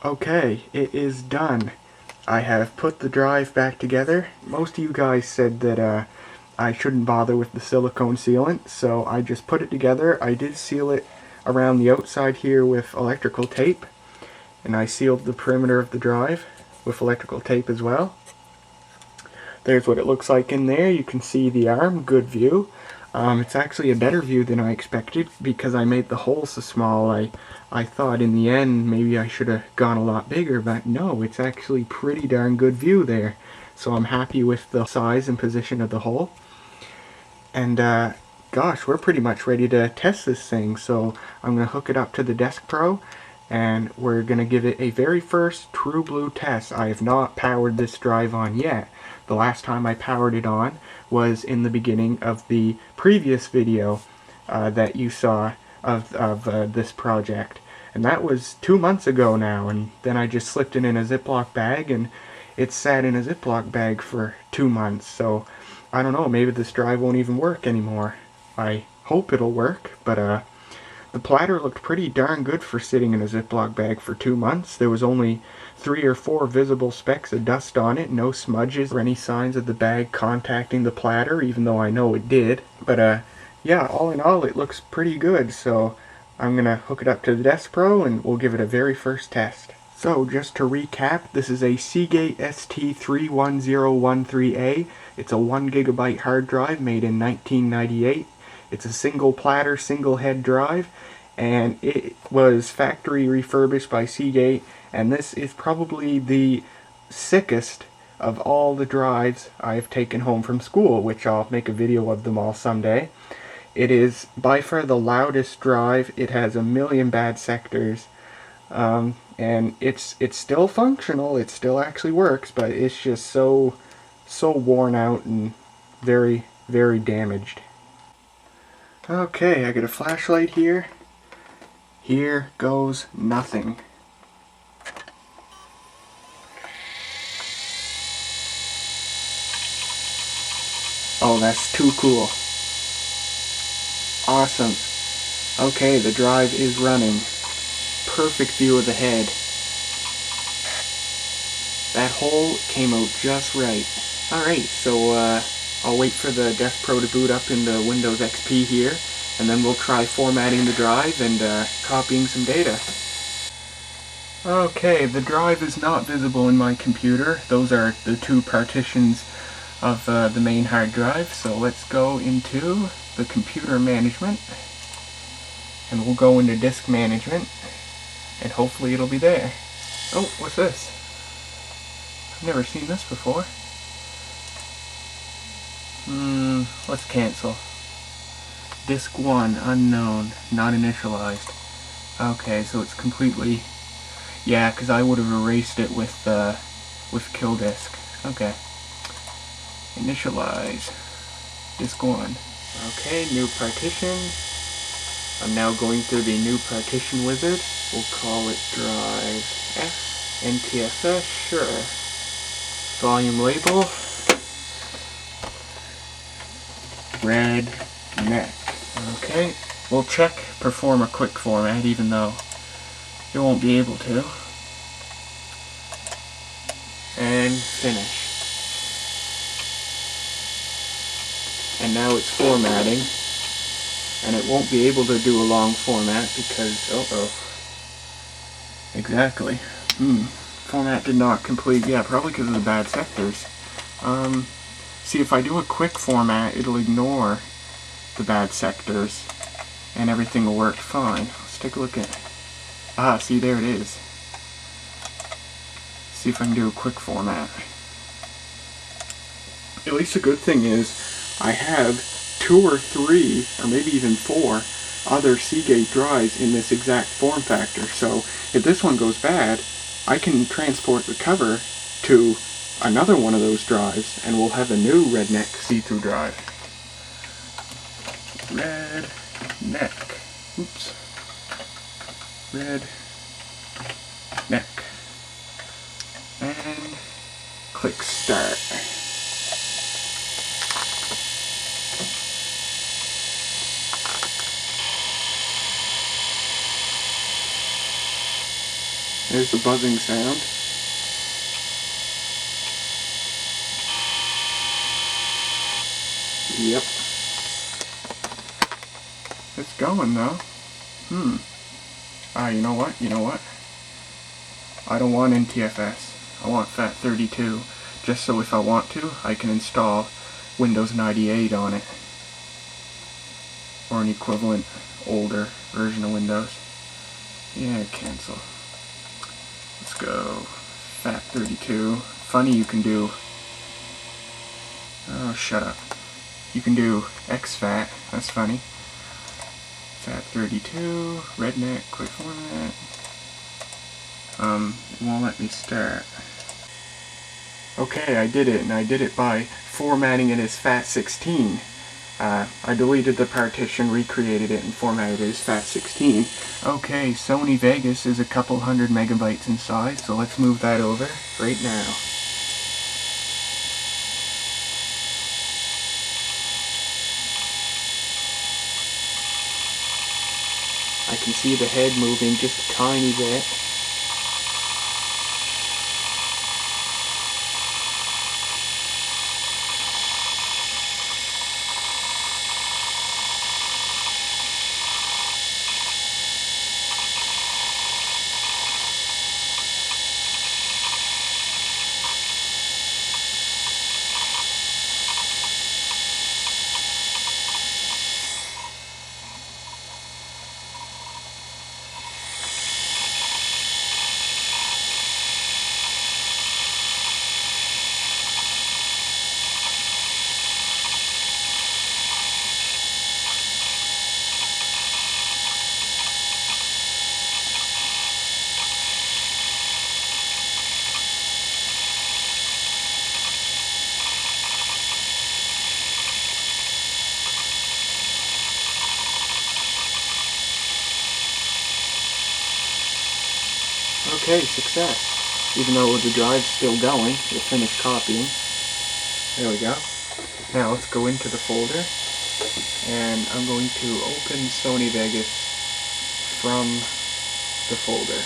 Okay, it is done. I have put the drive back together. Most of you guys said that I shouldn't bother with the silicone sealant, so I just put it together. I did seal it around the outside here with electrical tape, and I sealed the perimeter of the drive with electrical tape as well. There's what it looks like in there. You can see the arm, good view. It's actually a better view than I expected because I made the hole so small. I thought in the end maybe I should have gone a lot bigger, but no, it's actually pretty darn good view there. So I'm happy with the size and position of the hole. And gosh, we're pretty much ready to test this thing. So I'm going to hook it up to the Desk Pro, and we're going to give it a very first true blue test. I have not powered this drive on yet. The last time I powered it on was in the beginning of the previous video that you saw of this project. And that was 2 months ago now, and then I just slipped it in a Ziploc bag, and it sat in a Ziploc bag for 2 months. So I don't know, maybe this drive won't even work anymore. I hope it'll work, but the platter looked pretty darn good for sitting in a Ziploc bag for 2 months. There was only 3 or 4 visible specks of dust on it, no smudges or any signs of the bag contacting the platter, even though I know it did. But yeah, all in all, it looks pretty good, so I'm going to hook it up to the Desk Pro and we'll give it a very first test. So, just to recap, this is a Seagate ST31013A. It's a 1GB hard drive made in 1998. It's a single platter, single head drive, and it was factory refurbished by Seagate, and this is probably the sickest of all the drives I've taken home from school, which I'll make a video of them all someday. It is by far the loudest drive. It has a million bad sectors, and it's still functional. It still actually works, but it's just so worn out and very, very damaged. Okay, I got a flashlight here. Here goes nothing. Oh, that's too cool. Awesome. Okay, the drive is running. Perfect view of the head. That hole came out just right. Alright, so I'll wait for the Desk Pro to boot up in the Windows XP here, and then we'll try formatting the drive and copying some data. Okay, the drive is not visible in my computer. Those are the 2 partitions of the main hard drive. So let's go into the computer management, and we'll go into disk management, and hopefully it'll be there. Oh, what's this? I've never seen this before. Let's cancel. Disk 1, unknown, not initialized. Okay, so it's completely... Yeah, because I would have erased it with kill disk. Okay. Initialize. Disk 1. Okay, new partition. I'm now going through the new partition wizard. We'll call it drive F, NTFS, sure. Volume label. Redneck. Okay, we'll check perform a quick format, even though it won't be able to. And finish. And now it's formatting, and it won't be able to do a long format because, exactly. Format did not complete, yeah, probably because of the bad sectors. See, if I do a quick format, it'll ignore the bad sectors, and everything will work fine. Let's take a look at... Ah, see, there it is. See if I can do a quick format. At least the good thing is, I have 2 or 3, or maybe even 4, other Seagate drives in this exact form factor, so if this one goes bad, I can transport the cover to another one of those drives, and we'll have a new Redneck see-through drive. Redneck. Oops. Redneck. And click start. There's the buzzing sound. Yep. It's going though. You know what? I don't want NTFS. I want FAT32, just so if I want to, I can install Windows 98 on it. Or an equivalent older version of Windows. Yeah, cancel. Let's go. FAT32. Funny you can do... Oh, shut up. You can do exFAT. That's funny. FAT32, Redneck, quick format. It won't let me start. Okay, I did it, and I did it by formatting it as FAT16. I deleted the partition, recreated it, and formatted it as FAT16. Okay, Sony Vegas is a couple hundred megabytes in size, so let's move that over right now. I can see the head moving just a tiny bit. Okay, success. Even though the drive's still going, it finished copying. There we go. Now let's go into the folder, and I'm going to open Sony Vegas from the folder.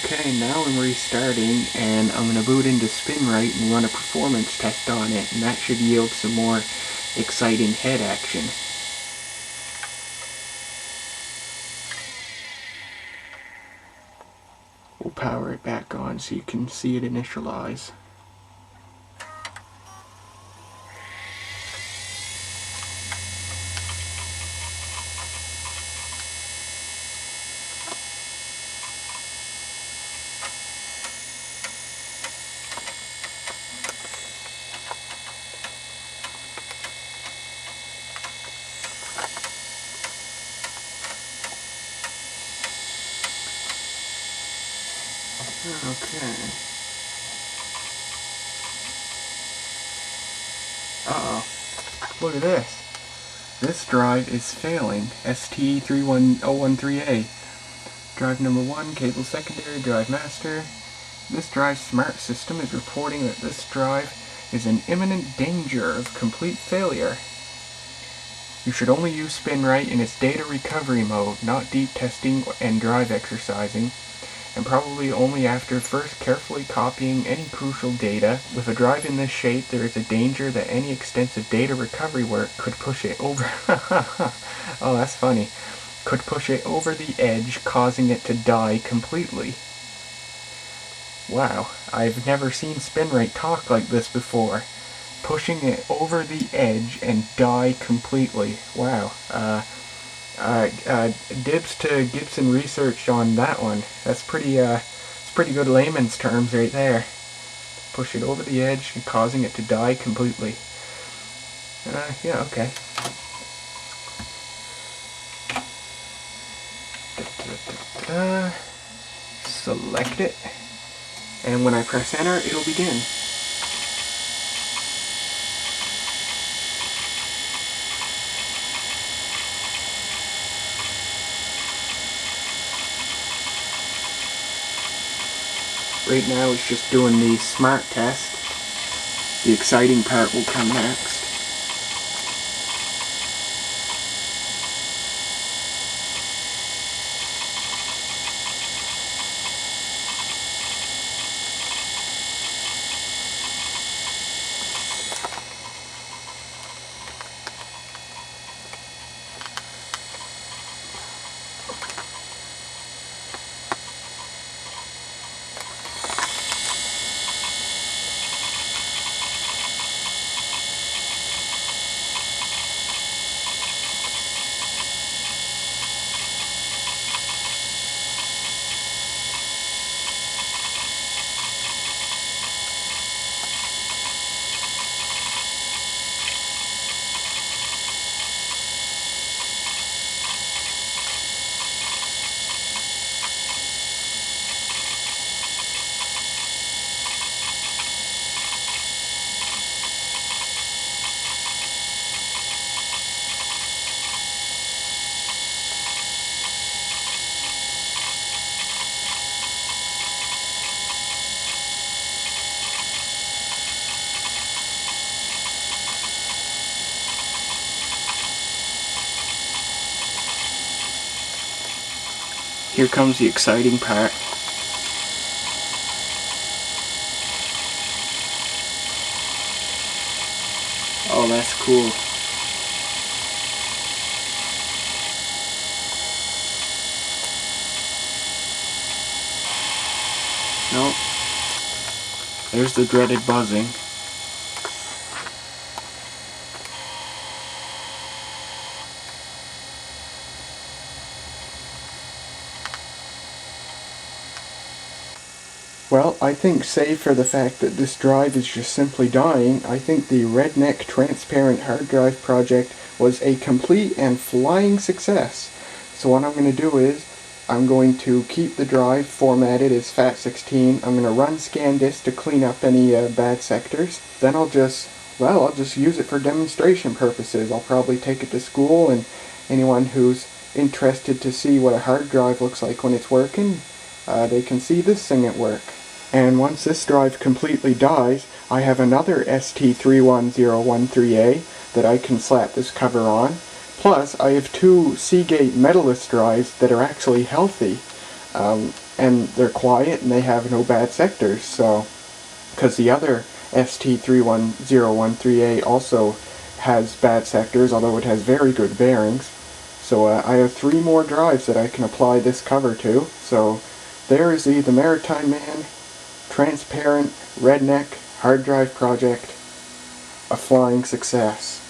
Okay, now I'm restarting, and I'm going to boot into SpinRite and run a performance test on it, and that should yield some more exciting head action. We'll power it back on so you can see it initialize. Okay. Uh-oh. Look at this. This drive is failing. ST31013A. Drive number 1, cable secondary, drive master. This drive's smart system is reporting that this drive is in imminent danger of complete failure. You should only use SpinRite in its data recovery mode, not deep testing and drive exercising, and probably only after first carefully copying any crucial data. With a drive in this shape, there is a danger that any extensive data recovery work could push it over... Oh, that's funny. Could push it over the edge, causing it to die completely. Wow, I've never seen SpinRite talk like this before. Pushing it over the edge and die completely. Wow. Dibs to Gibson Research on that one. That's pretty good layman's terms right there. Push it over the edge and causing it to die completely. Yeah, okay. Select it, and when I press enter, it'll begin. Right now it's just doing the smart test. The exciting part will come next. Here comes the exciting part. Oh, that's cool. Nope. There's the dreaded buzzing. Well, I think save for the fact that this drive is just simply dying, I think the Redneck transparent hard drive project was a complete and flying success. So what I'm going to do is, I'm going to keep the drive formatted as FAT16. I'm going to run ScanDisk to clean up any bad sectors. Then I'll just use it for demonstration purposes. I'll probably take it to school, and anyone who's interested to see what a hard drive looks like when it's working, they can see this thing at work. And once this drive completely dies, I have another ST31013A that I can slap this cover on. Plus, I have two Seagate Medalist drives that are actually healthy. And they're quiet and they have no bad sectors. So, because the other ST31013A also has bad sectors, although it has very good bearings. So I have three more drives that I can apply this cover to. So there is the Maritime Man transparent Redneck hard drive project, a flying success.